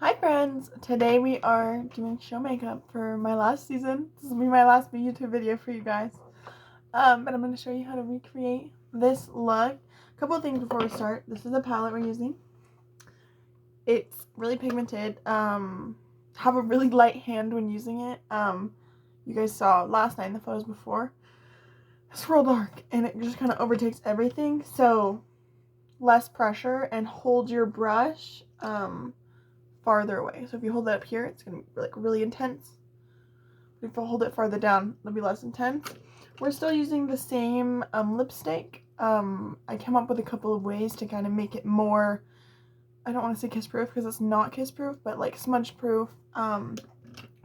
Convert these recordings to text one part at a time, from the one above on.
Hi friends! Today we are doing show makeup for my last season. This will be my last YouTube video for you guys. But I'm going to show you how to recreate this look. A couple of things before we start. This is the palette we're using. It's really pigmented. Have a really light hand when using it. You guys saw last night in the photos before. It's real dark and it just kind of overtakes everything. So less pressure and hold your brush farther away. So if you hold that up here, it's going to be like really intense. But if you hold it farther down, it'll be less intense. We're still using the same lipstick. I came up with a couple of ways to kind of make it more, I don't want to say kiss proof because it's not kiss proof, but like smudge proof. One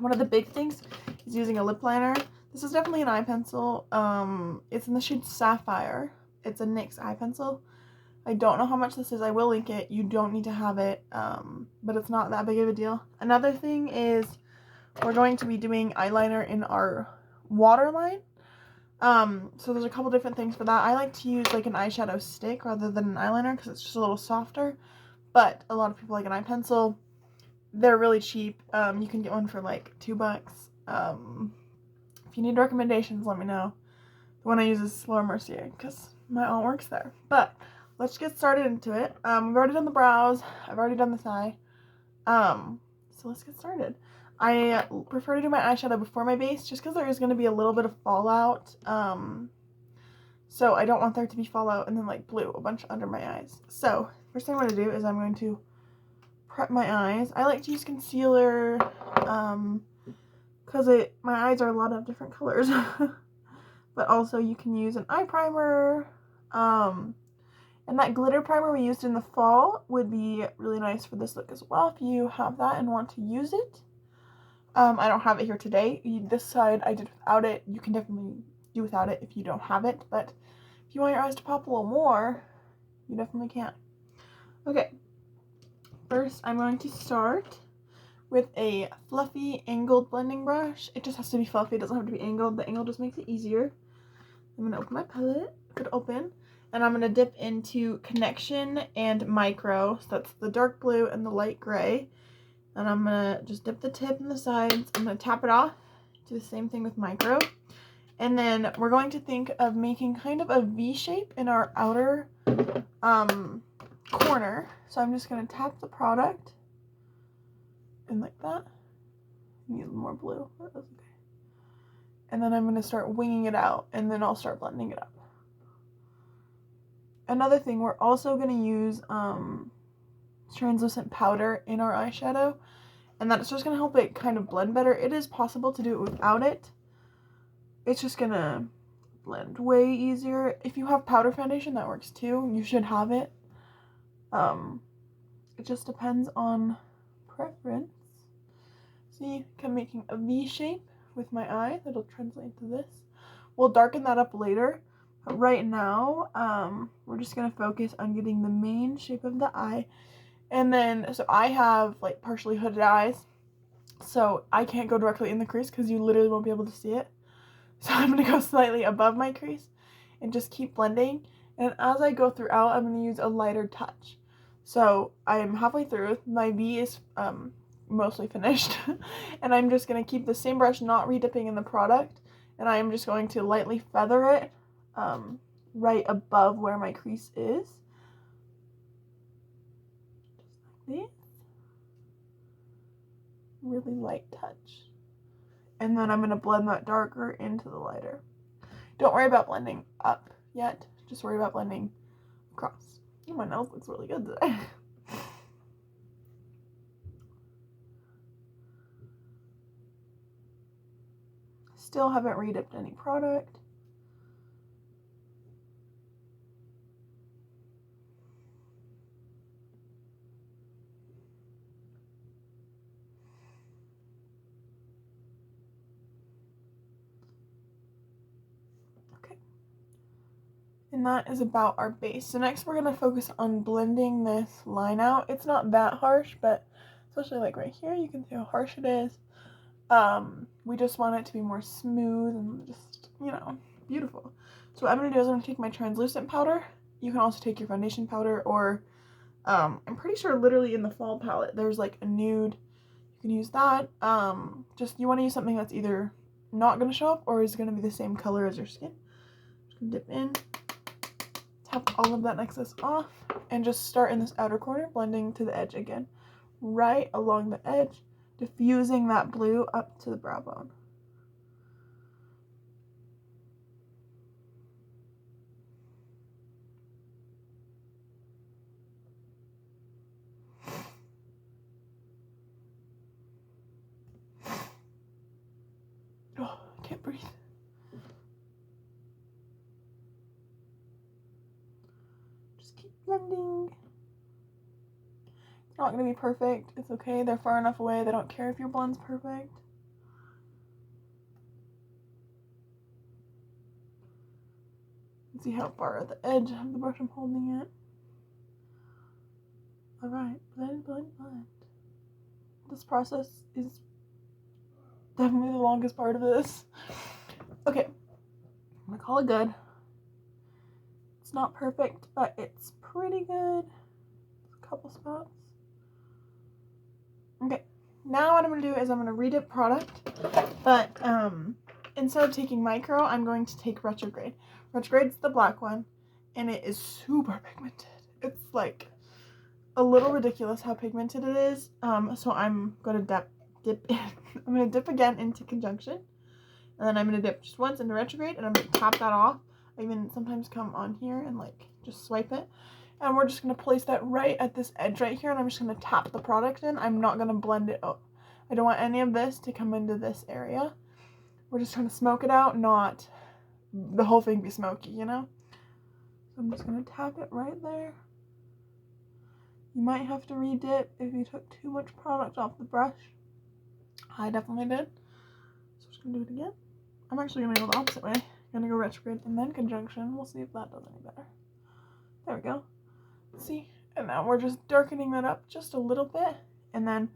of the big things is using a lip liner. This is definitely an eye pencil. It's in the shade Sapphire. It's a NYX eye pencil. I don't know how much this is. I will link it. You don't need to have it, but it's not that big of a deal. Another thing is we're going to be doing eyeliner in our waterline. So there's a couple different things for that. I like to use like an eyeshadow stick rather than an eyeliner because it's just a little softer, but a lot of people like an eye pencil. They're really cheap. You can get one for like $2. If you need recommendations, let me know. The one I use is Laura Mercier because my aunt works there. But let's get started into it. We've already done the brows. I've already done this eye. So let's get started. I prefer to do my eyeshadow before my base just because there is going to be a little bit of fallout. So I don't want there to be fallout and then like blue a bunch under my eyes. So first thing I'm going to do is I'm going to prep my eyes. I like to use concealer because my eyes are a lot of different colors. But also you can use an eye primer. And that glitter primer we used in the fall would be really nice for this look as well if you have that and want to use it. I don't have it here today. This side I did without it. You can definitely do without it if you don't have it, but if you want your eyes to pop a little more, you definitely can. Okay, first I'm going to start with a fluffy angled blending brush. It just has to be fluffy. It doesn't have to be angled. The angle just makes it easier. I'm going to open my palette. Put it open. And I'm going to dip into Connection and Micro. So that's the dark blue and the light gray. And I'm going to just dip the tip and the sides. I'm going to tap it off. Do the same thing with Micro. And then we're going to think of making kind of a V shape in our outer corner. So I'm just going to tap the product. And like that. Need more blue. That was okay. And then I'm going to start winging it out. And then I'll start blending it up. Another thing, we're also going to use translucent powder in our eyeshadow, and that's just going to help it kind of blend better. It is possible to do it without it. It's just going to blend way easier. If you have powder foundation, that works too. You should have it. It just depends on preference. See, I'm making a V shape with my eye. That'll translate to this. We'll darken that up later. Right now, we're just going to focus on getting the main shape of the eye. And then, so I have like partially hooded eyes, so I can't go directly in the crease because you literally won't be able to see it. So I'm going to go slightly above my crease and just keep blending. And as I go throughout, I'm going to use a lighter touch. So I'm halfway through. My V is mostly finished. And I'm just going to keep the same brush, not redipping in the product. And I am just going to lightly feather it right above where my crease is. Just like this. Really light touch. And then I'm going to blend that darker into the lighter. Don't worry about blending up yet. Just worry about blending across. Oh, my nose looks really good today. Still haven't redipped any product. And that is about our base. So next we're going to focus on blending this line out. It's not that harsh, but especially like right here, you can see how harsh it is. We just want it to be more smooth and just, you know, beautiful. So what I'm going to do is I'm going to take my translucent powder. You can also take your foundation powder or I'm pretty sure literally in the fall palette there's like a nude. You can use that. Just you want to use something that's either not going to show up or is going to be the same color as your skin. Just gonna dip in, tap all of that excess off, and just start in this outer corner, blending to the edge again. Right along the edge, diffusing that blue up to the brow bone. Oh, I can't breathe. Just keep blending. It's not going to be perfect. It's okay. They're far enough away. They don't care if your blend's perfect. See how far at the edge of the brush I'm holding it. Alright, blend, blend, blend. This process is definitely the longest part of this. Okay, I'm gonna call it good. It's not perfect, but it's pretty good. A couple spots. Okay, now what I'm gonna do is I'm gonna redip product, but instead of taking micro, I'm going to take retrograde. Retrograde's the black one, and it is super pigmented. It's like a little ridiculous how pigmented it is. So I'm gonna dip in. I'm gonna dip again into conjunction, and then I'm gonna dip just once into retrograde, and I'm gonna tap that off. I even sometimes come on here and like just swipe it, and we're just gonna place that right at this edge right here, and I'm just gonna tap the product in. I'm not gonna blend it up. I don't want any of this to come into this area. We're just trying to smoke it out, not the whole thing be smoky, you know? So I'm just gonna tap it right there. You might have to re-dip if you took too much product off the brush. I definitely did. So I'm just gonna do it again. I'm actually gonna go the opposite way. I'm gonna go retrograde and then conjunction. We'll see if that does any better. There we go. See? And now we're just darkening that up just a little bit. And then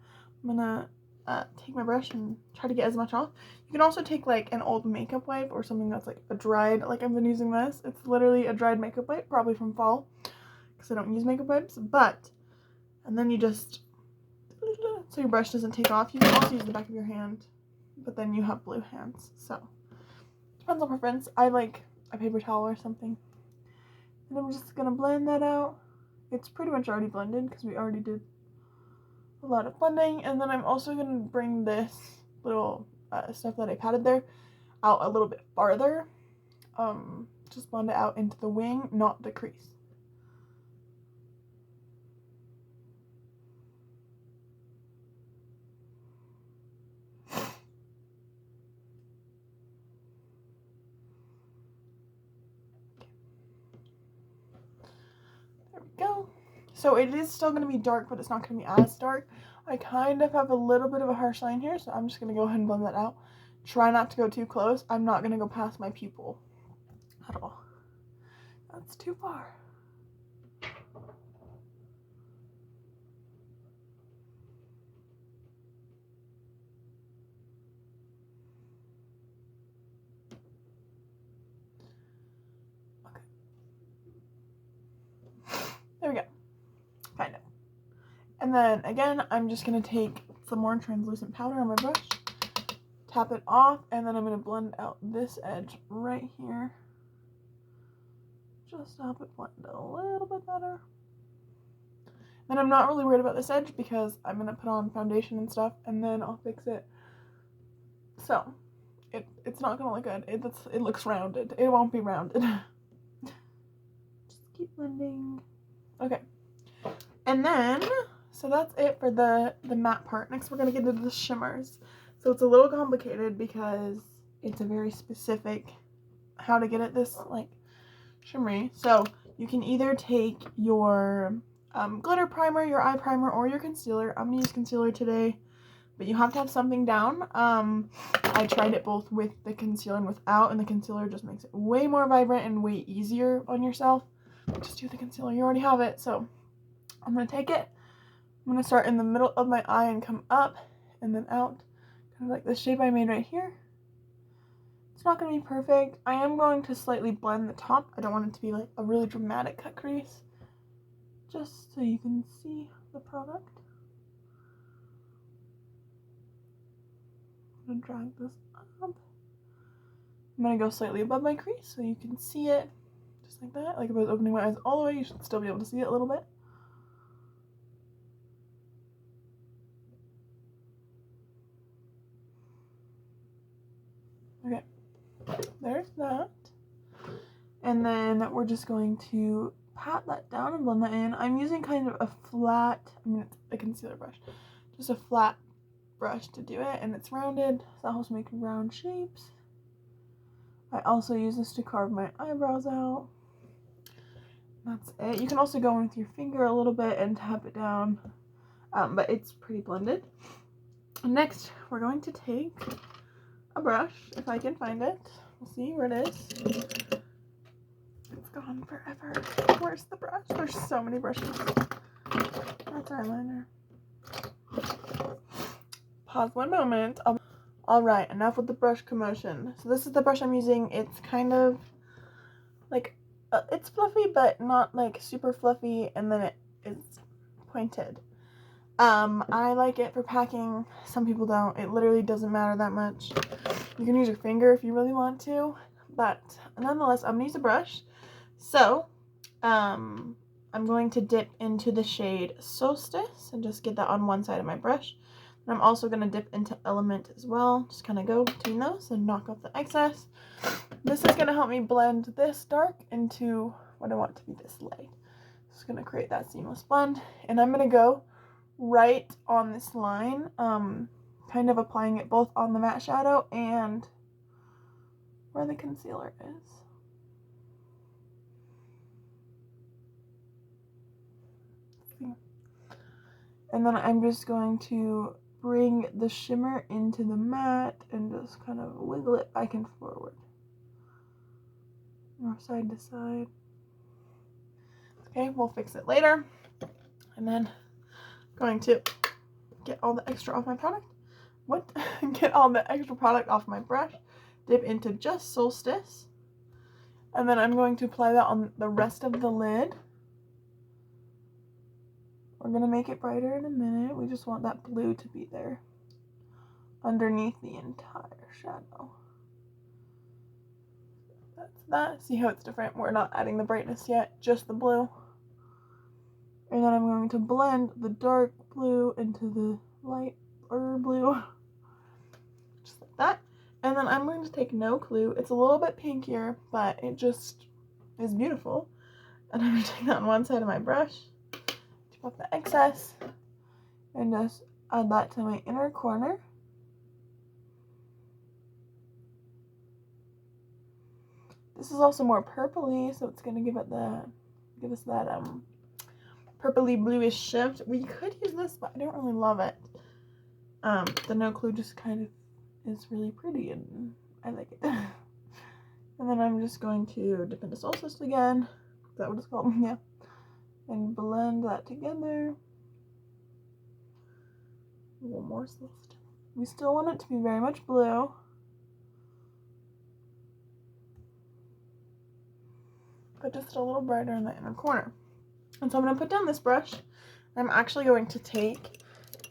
I'm gonna take my brush and try to get as much off. You can also take like an old makeup wipe or something that's like a dried, like I've been using this. It's literally a dried makeup wipe, probably from fall, because I don't use makeup wipes, but, and then you just, so your brush doesn't take off. You can also use the back of your hand, but then you have blue hands, so depends on preference. I like a paper towel or something. And I'm just gonna blend that out. It's pretty much already blended because we already did a lot of blending. And then I'm also gonna bring this little stuff that I patted there out a little bit farther. Just blend it out into the wing, not the crease. There we go. So it is still going to be dark, but it's not going to be as dark. I kind of have a little bit of a harsh line here, so I'm just going to go ahead and blend that out. Try not to go too close. I'm not going to go past my pupil at all. That's too far. Okay. There we go. Kind of. And then again, I'm just going to take some more translucent powder on my brush, tap it off, and then I'm going to blend out this edge right here. Just to help it blend a little bit better. And I'm not really worried about this edge because I'm going to put on foundation and stuff, and then I'll fix it. So, it's not going to look good. It looks rounded. It won't be rounded. Just keep blending. Okay. And then, so that's it for the matte part. Next we're going to get into the shimmers. So it's a little complicated because it's a very specific how to get it this like shimmery. So you can either take your glitter primer, your eye primer, or your concealer. I'm going to use concealer today, but you have to have something down. I tried it both with the concealer and without, and the concealer just makes it way more vibrant and way easier on yourself. Just do the concealer. You already have it. So I'm going to take it. I'm going to start in the middle of my eye and come up and then out. Kind of like the shape I made right here. It's not going to be perfect. I am going to slightly blend the top. I don't want it to be like a really dramatic cut crease. just so you can see the product. I'm gonna drag this up. I'm gonna go slightly above my crease so you can see it, just like that. Like if I was opening my eyes all the way, you should still be able to see it a little bit. Okay, there's that. And then we're just going to pat that down and blend that in. I'm using kind of a flat, I mean, it's a concealer brush, just a flat brush to do it, and it's rounded, so that helps make round shapes. I also use this to carve my eyebrows out. That's it. You can also go in with your finger a little bit and tap it down, but it's pretty blended. Next, we're going to take a brush, if I can find it. We'll see where it is. It's gone forever. Where's the brush? There's so many brushes. That's eyeliner. Pause one moment. Alright, enough with the brush commotion. So this is the brush I'm using. It's kind of like, it's fluffy, but not like super fluffy, and then it is pointed. I like it for packing. Some people don't. It literally doesn't matter that much. You can use your finger if you really want to, but nonetheless, I'm gonna use a brush. So, I'm going to dip into the shade Solstice and just get that on one side of my brush. And I'm also going to dip into Element as well. Just kind of go between those and knock off the excess. This is going to help me blend this dark into what I want to be this light. It's going to create that seamless blend. And I'm going to go right on this line, kind of applying it both on the matte shadow and where the concealer is. And then I'm just going to bring the shimmer into the matte and just kind of wiggle it back and forward, or side to side. Okay, we'll fix it later. And then going to get all the extra off my product. Get all the extra product off my brush. Dip into just Solstice. And then I'm going to apply that on the rest of the lid. We're going to make it brighter in a minute. We just want that blue to be there underneath the entire shadow. That's that. See how it's different? We're not adding the brightness yet, just the blue. And then I'm going to blend the dark blue into the lighter blue. Just like that. And then I'm going to take No Clue. It's a little bit pinkier, but it just is beautiful. And I'm going to take that on one side of my brush. Off the excess and just add that to my inner corner. This is also more purpley, so it's gonna give us that purpley bluish shift. We could use this, but I don't really love it. The No Clue just kind of is really pretty, and I like it. And then I'm just going to dip into Solstice again. Is that what it's called? Yeah. And blend that together. One more Solstice. We still want it to be very much blue. But just a little brighter in the inner corner. And so I'm going to put down this brush. I'm actually going to take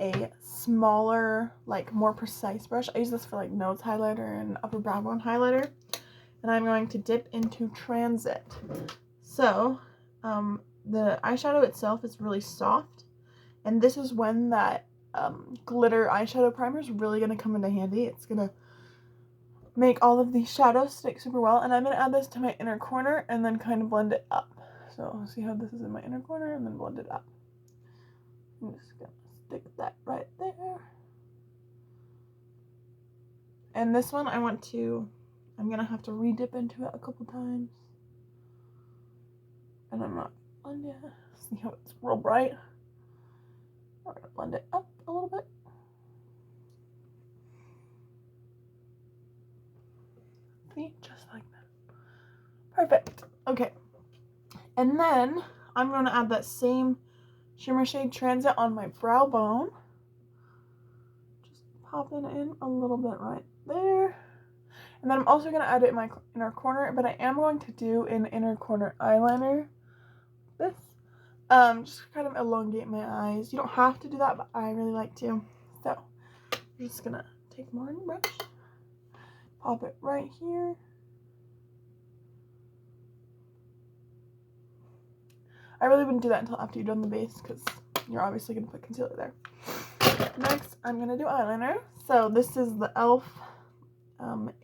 a smaller, like more precise brush. I use this for like nose highlighter and upper brow bone highlighter. And I'm going to dip into Transit. So, the eyeshadow itself is really soft, and this is when that glitter eyeshadow primer is really going to come into handy. It's going to make all of these shadows stick super well, and I'm going to add this to my inner corner and then kind of blend it up. So see how this is in my inner corner and then blend it up. I'm just going to stick that right there. And this one I'm going to have to re-dip into it a couple times. And I'm not blend it. See how it's real bright? We're going to blend it up a little bit. See? Just like that. Perfect. Okay. And then I'm going to add that same shimmer shade Transit on my brow bone. Just popping in a little bit right there. And then I'm also going to add it in my inner corner, but I am going to do an inner corner eyeliner. This. just kind of elongate my eyes. You don't have to do that, but I really like to. So I'm just gonna take my brush, pop it right here. I really wouldn't do that until after you've done the base because you're obviously gonna put concealer there. Next, I'm gonna do eyeliner. So this is the e.l.f.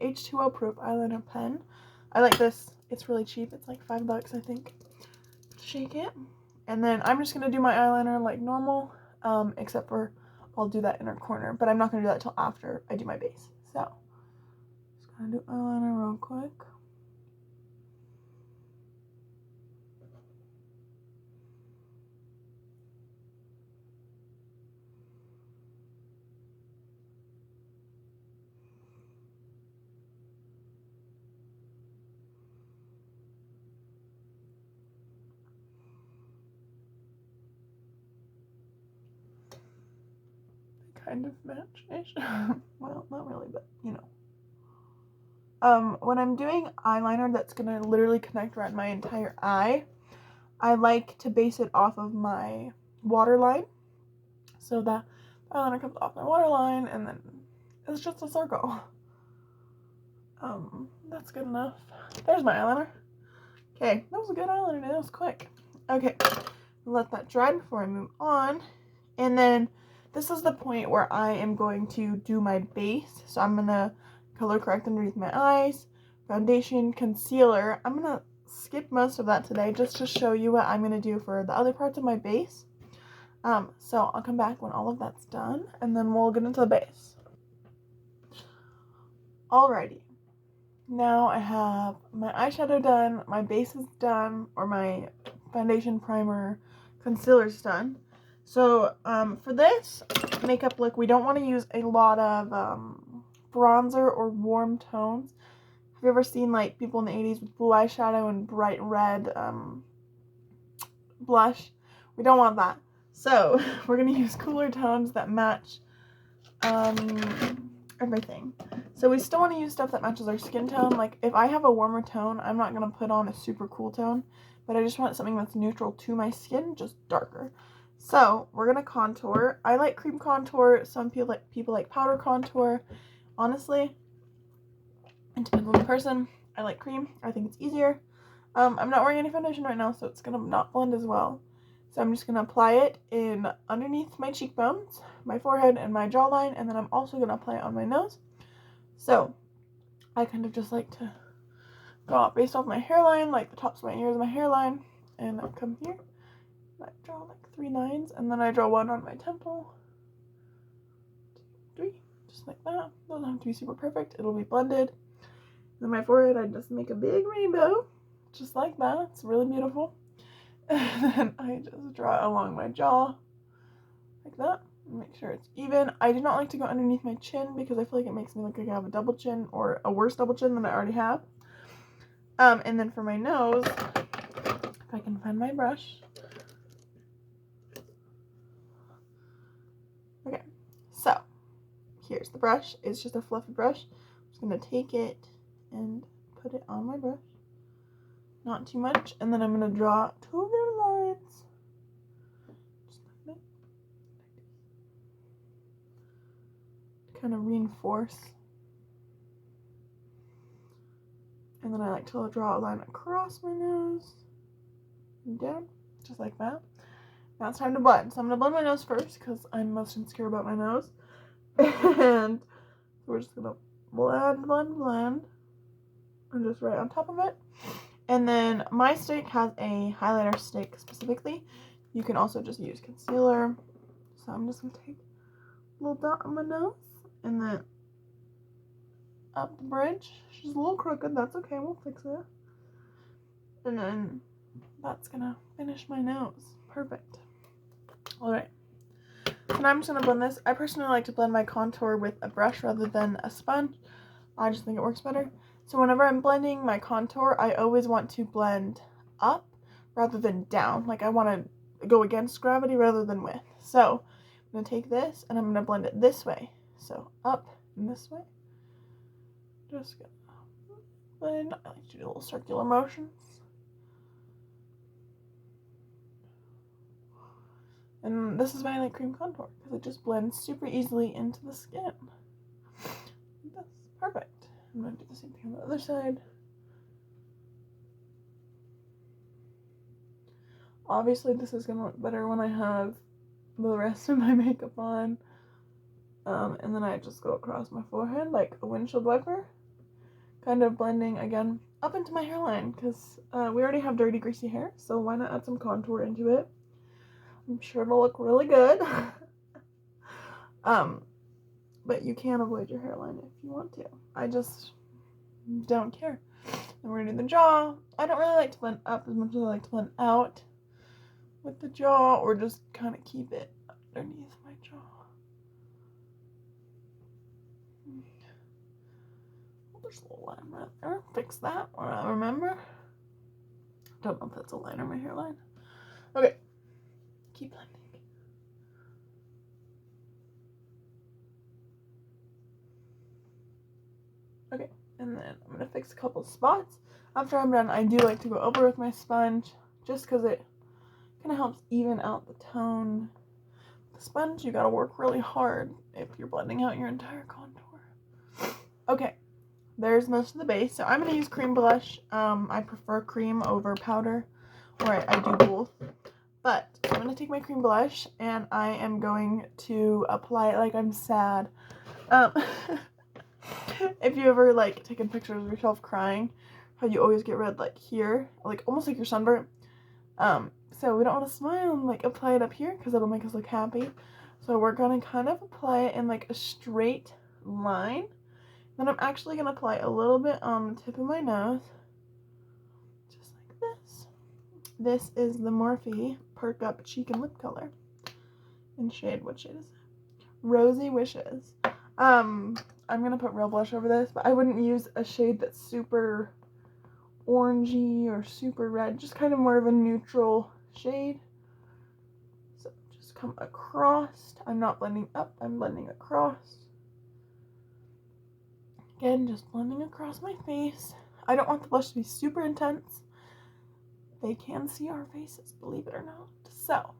H2O proof eyeliner pen. I like this. It's really cheap. It's like $5, I think. Shake it. And then I'm just going to do my eyeliner like normal, except for I'll do that inner corner. But I'm not going to do that till after I do my base. So, just going to do eyeliner real quick. Kind of match-ish. Well, not really, but you know. When I'm doing eyeliner that's gonna literally connect around my entire eye, I like to base it off of my waterline. So that eyeliner comes off my waterline and then it's just a circle. That's good enough. There's my eyeliner. Okay, that was a good eyeliner. That was quick. Okay, let that dry before I move on. And then this is the point where I am going to do my base. So I'm gonna color correct underneath my eyes, foundation, concealer. I'm gonna skip most of that today just to show you what I'm gonna do for the other parts of my base. So I'll come back when all of that's done and then we'll get into the base. Alrighty. Now I have my eyeshadow done, my base is done, or my foundation, primer, concealer's done. So for this makeup look, we don't want to use a lot of bronzer or warm tones. Have you ever seen like people in the 80s with blue eyeshadow and bright red blush? We don't want that. So we're going to use cooler tones that match everything. So we still want to use stuff that matches our skin tone. Like if I have a warmer tone, I'm not going to put on a super cool tone, but I just want something that's neutral to my skin, just darker. So we're going to contour. I like cream contour. Some people like powder contour. Honestly, it depends on the person. I like cream. I think it's easier. I'm not wearing any foundation right now, so it's going to not blend as well. So I'm just going to apply it in underneath my cheekbones, my forehead, and my jawline, and then I'm also going to apply it on my nose. So I kind of just like to go out based off my hairline, like the tops of my ears, my hairline, and I come here. I draw like 3 lines, and then I draw 1 on my temple. 2, 3, just like that. Doesn't have to be super perfect. It'll be blended. Then my forehead, I just make a big rainbow, just like that. It's really beautiful. And then I just draw along my jaw, like that. Make sure it's even. I do not like to go underneath my chin because I feel like it makes me look like I have a double chin or a worse double chin than I already have. And then for my nose, if I can find my brush. Okay, so here's the brush. It's just a fluffy brush. I'm just going to take it and put it on my brush. Not too much. And then I'm going to draw 2 little lines. Just like that. Kind of reinforce. And then I like to draw a line across my nose and down, just like that. Now it's time to blend. So I'm going to blend my nose first because I'm most insecure about my nose. And we're just going to blend, blend, blend. And just right on top of it. And then my stick has a highlighter stick specifically. You can also just use concealer. So I'm just going to take a little dot on my nose and then up the bridge. She's a little crooked. That's okay. We'll fix it. And then that's going to finish my nose. Perfect. Alright. So now I'm just going to blend this. I personally like to blend my contour with a brush rather than a sponge. I just think it works better. So whenever I'm blending my contour, I always want to blend up rather than down. Like I want to go against gravity rather than with. So I'm going to take this and I'm going to blend it this way. So up and this way. Just going to blend. I like to do little circular motions. And this is why I like cream contour, because it just blends super easily into the skin. That's perfect. I'm going to do the same thing on the other side. Obviously, this is going to look better when I have the rest of my makeup on. And then I just go across my forehead like a windshield wiper. Kind of blending, again, up into my hairline, because we already have dirty, greasy hair. So why not add some contour into it? I'm sure it'll look really good. But you can avoid your hairline if you want to. I just don't care. And we're gonna do the jaw. I don't really like to blend up as much as I like to blend out with the jaw, or just kind of keep it underneath my jaw. There's a little line right there. Fix that when I remember. Don't know if that's a line or my hairline. Okay. Keep blending. Okay, and then I'm going to fix a couple spots. After I'm done, I do like to go over with my sponge, just because it kind of helps even out the tone. The sponge, you got to work really hard if you're blending out your entire contour. Okay, there's most of the base. So I'm going to use cream blush. I prefer cream over powder, or I do both. But I'm going to take my cream blush, and I am going to apply it like I'm sad. If you ever, like, taken pictures of yourself crying, how you always get red, like, here, like, almost like you're sunburnt. So we don't want to smile and, like, apply it up here, because it'll make us look happy. So we're going to kind of apply it in, like, a straight line. Then I'm actually going to apply a little bit on the tip of my nose. Just like this. This is the Morphe Perk Up Cheek and Lip Color. In shade, what shade is it? Rosy Wishes. I'm going to put real blush over this, but I wouldn't use a shade that's super orangey or super red. Just kind of more of a neutral shade. So just come across. I'm not blending up, I'm blending across. Again, just blending across my face. I don't want the blush to be super intense. They can see our faces, believe it or not. So,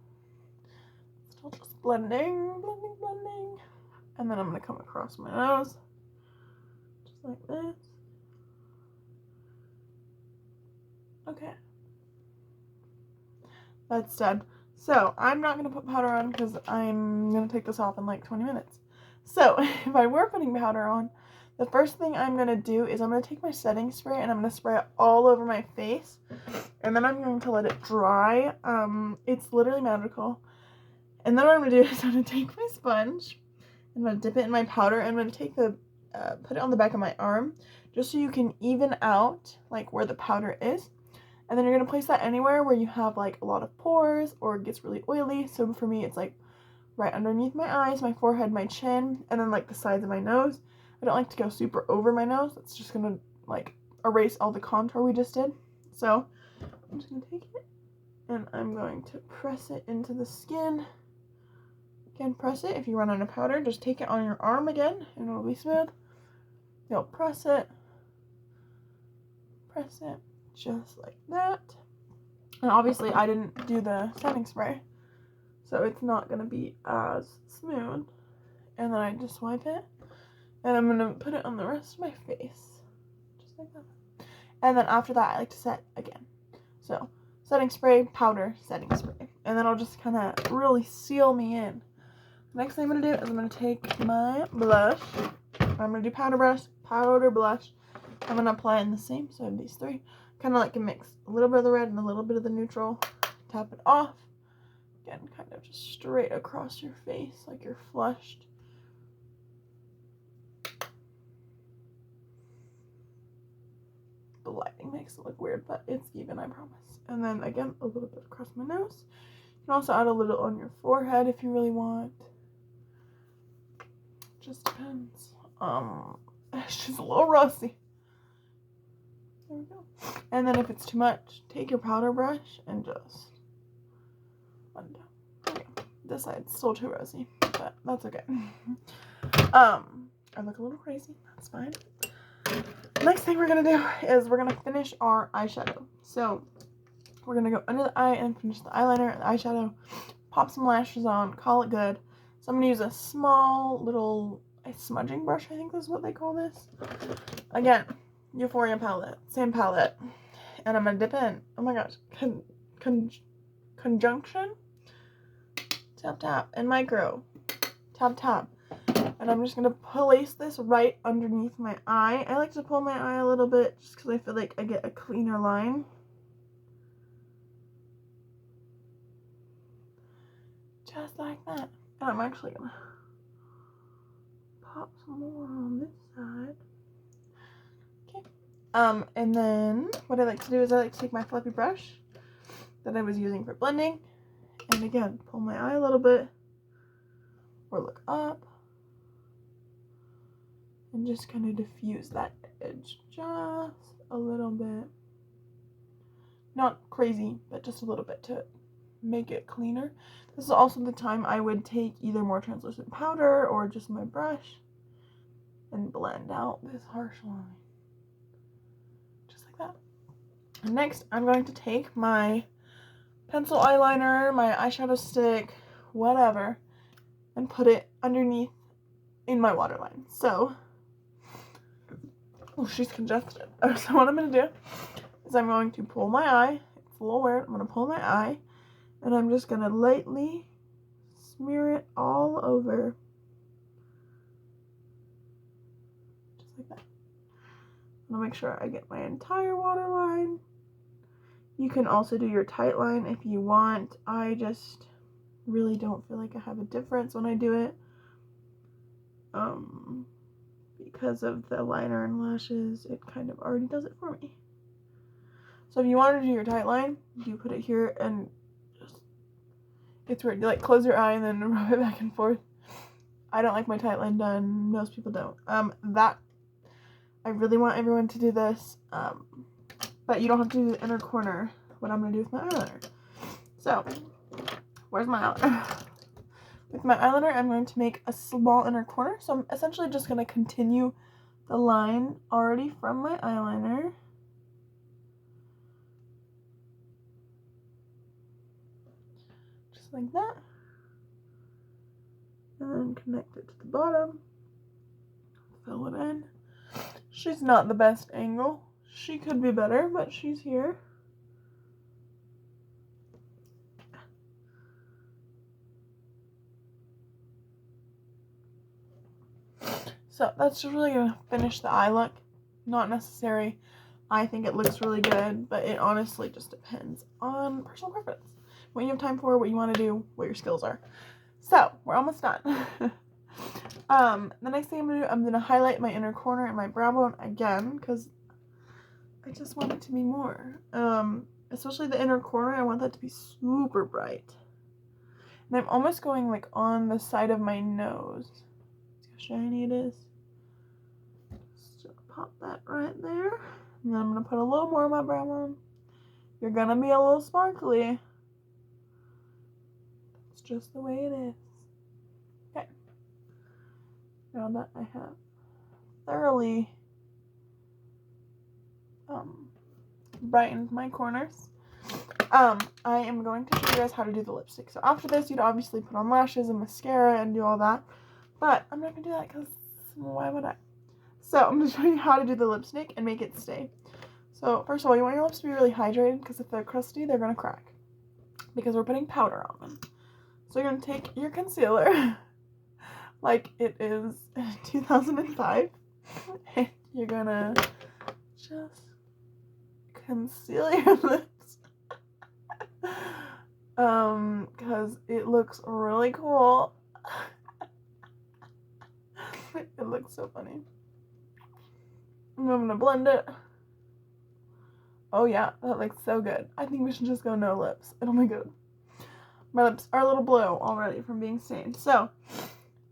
still just blending. And then I'm going to come across my nose, just like this. Okay. That's done. So, I'm not going to put powder on because I'm going to take this off in like 20 minutes. So, if I were putting powder on, the first thing I'm going to do is I'm going to take my setting spray and I'm going to spray it all over my face. And then I'm going to let it dry. It's literally magical. And then what I'm going to do is I'm going to take my sponge. I'm going to dip it in my powder. I'm going to take the, put it on the back of my arm, just so you can even out, like, where the powder is. And then you're going to place that anywhere where you have, like, a lot of pores or it gets really oily. So for me, it's, like, right underneath my eyes, my forehead, my chin, and then, like, the sides of my nose. I don't like to go super over my nose. That's just going to, like, erase all the contour we just did. So I'm just going to take it, and I'm going to press it into the skin. Again, press it. If you run out of powder, just take it on your arm again, and it'll be smooth. You'll press it, just like that. And obviously, I didn't do the setting spray, so it's not going to be as smooth. And then I just wipe it, and I'm going to put it on the rest of my face, just like that. And then after that, I like to set again. So, setting spray, powder, setting spray. And then I'll just kind of really seal me in. Next thing I'm going to do is I'm going to take my blush. I'm going to do powder blush. I'm going to apply it in the same, so I have these three. Kind of like a mix. A little bit of the red and a little bit of the neutral. Tap it off. Again, kind of just straight across your face like you're flushed. The lighting makes it look weird, but it's even, I promise. And then again, a little bit across my nose. You can also add a little on your forehead if you really want. Just depends. It's just a little rusty. There we go. And then if it's too much, take your powder brush and just blend down. There we go. This side's still too rosy, but that's okay. I look a little crazy. That's fine. Next thing we're gonna do is we're gonna finish our eyeshadow. So we're gonna go under the eye and finish the eyeliner and the eyeshadow. pop some lashes on, call it good. So I'm going to use a small little smudging brush, I think that's what they call this. Again, Euphoria palette, same palette. And I'm going to dip in, oh my gosh, conjunction, tap tap, and micro, tap tap. And I'm just going to place this right underneath my eye. I like to pull my eye a little bit just because I feel like I get a cleaner line. Just like that. And I'm actually going to pop some more on this side. Okay. And then what I like to do is I like to take my fluffy brush that I was using for blending. And again, pull my eye a little bit. Or look up. And just kind of diffuse that edge just a little bit. Not crazy, but just a little bit to make it cleaner. This is also the time I would take either more translucent powder or just my brush and blend out this harsh line. Just like that. And next, I'm going to take my pencil eyeliner, my eyeshadow stick, whatever, and put it underneath in my waterline. So, oh, she's congested. So what I'm going to do is I'm going to pull my eye. It's a little weird. I'm going to pull my eye, and I'm just going to lightly smear it all over. Just like that. I'm going to make sure I get my entire waterline. You can also do your tight line if you want. I just really don't feel like I have a difference when I do it. Because of the liner and lashes, it kind of already does it for me. So if you want to do your tight line, you put it here and just, it's weird. You like close your eye and then rub it back and forth. I don't like my tight line done. Most people don't. I really want everyone to do this. But you don't have to do the inner corner. What I'm going to do with my eyeliner. So, where's my eyeliner? With my eyeliner, I'm going to make a small inner corner. So I'm essentially just going to continue the line already from my eyeliner. Just like that. And then connect it to the bottom. Fill it in. She's not the best angle. She could be better, but she's here. So that's just really going to finish the eye look. Not necessary. I think it looks really good, but it honestly just depends on personal preference. What you have time for, what you want to do, what your skills are. So, we're almost done. The next thing I'm going to do, I'm going to highlight my inner corner and my brow bone again, because I just want it to be more. Especially the inner corner, I want that to be super bright. And I'm almost going like on the side of my nose. See how shiny it is? Just pop that right there. And then I'm going to put a little more of my brow bone. You're going to be a little sparkly. It's just the way it is. Okay. Now that I have thoroughly brightened my corners, I am going to show you guys how to do the lipstick. So after this, you'd obviously put on lashes and mascara and do all that. But I'm not going to do that because why would I? So I'm going to show you how to do the lipstick and make it stay. So first of all, you want your lips to be really hydrated because if they're crusty, they're going to crack. Because we're putting powder on them. So you're going to take your concealer like it is 2005. And you're going to just conceal your lips. Because it looks really cool. It looks so funny. And I'm gonna blend it. Oh yeah, that looks so good. I think we should just go no lips. It'll be good. My lips are a little blue already from being stained. So,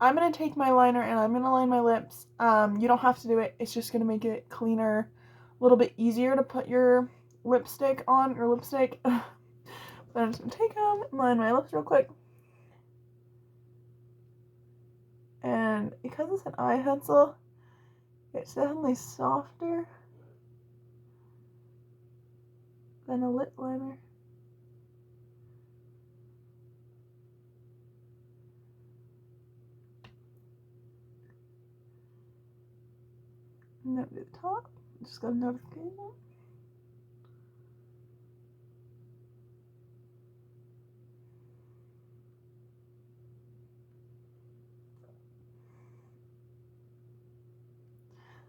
I'm gonna take my liner and I'm gonna line my lips. You don't have to do it. It's just gonna make it cleaner, a little bit easier to put your lipstick on, your lipstick. But I'm just gonna take them and line my lips real quick. And because it's an eye pencil, it's definitely softer than a lip liner. And then to the top, just got a notification.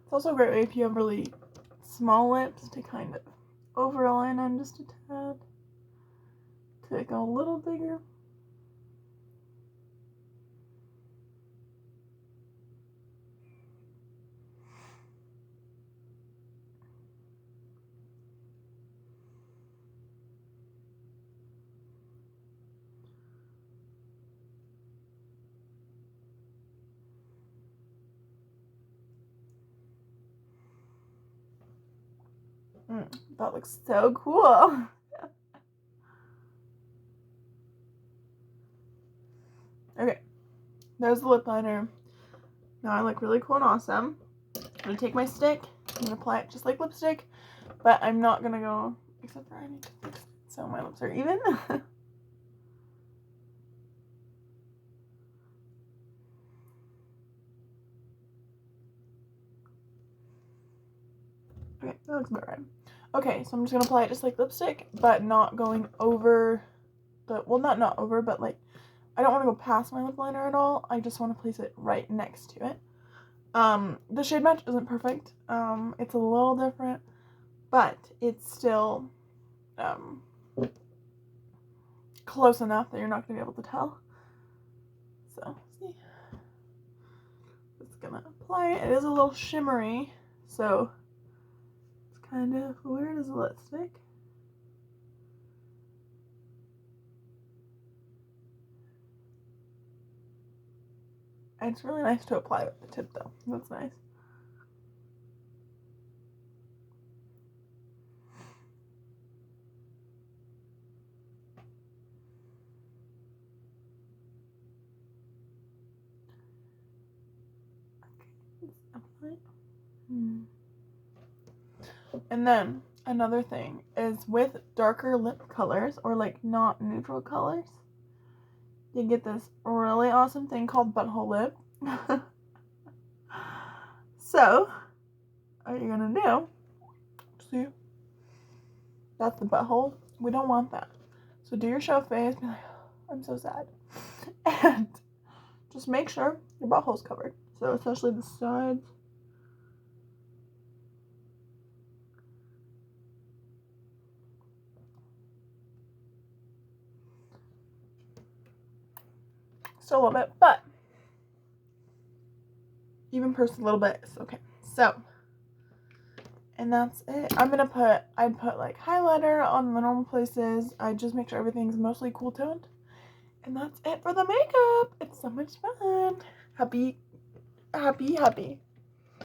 It's also a great way if you have really small lips to kind of overline on just a tad, to make them a little bigger. That looks so cool. Okay, there's the lip liner. Now I look really cool and awesome. I'm gonna take my stick, I'm gonna apply it just like lipstick, but I'm not gonna go, except for I need to fix it so my lips are even. Okay, that looks about right. Okay, so I'm just gonna apply it just like lipstick, but not going over the, well, not over, but like, I don't want to go past my lip liner at all. I just want to place it right next to it. The shade match isn't perfect. It's a little different, but it's still, close enough that you're not going to be able to tell. So, see. Just gonna apply it. It is a little shimmery, so it's kind of weird as a lipstick. And it's really nice to apply with the tip though. That's nice. And then another thing is with darker lip colors or like not neutral colors, you get this really awesome thing called butthole lip. So what you're gonna do, see, that's the butthole. We don't want that. So do your show face, be like, oh, I'm so sad. And just make sure your butthole's covered. So especially the sides. Still a little bit, but even pursed a little bit is okay. So, and that's it. I'd put like highlighter on the normal places. I just make sure everything's mostly cool toned. And that's it for the makeup. It's so much fun. Happy.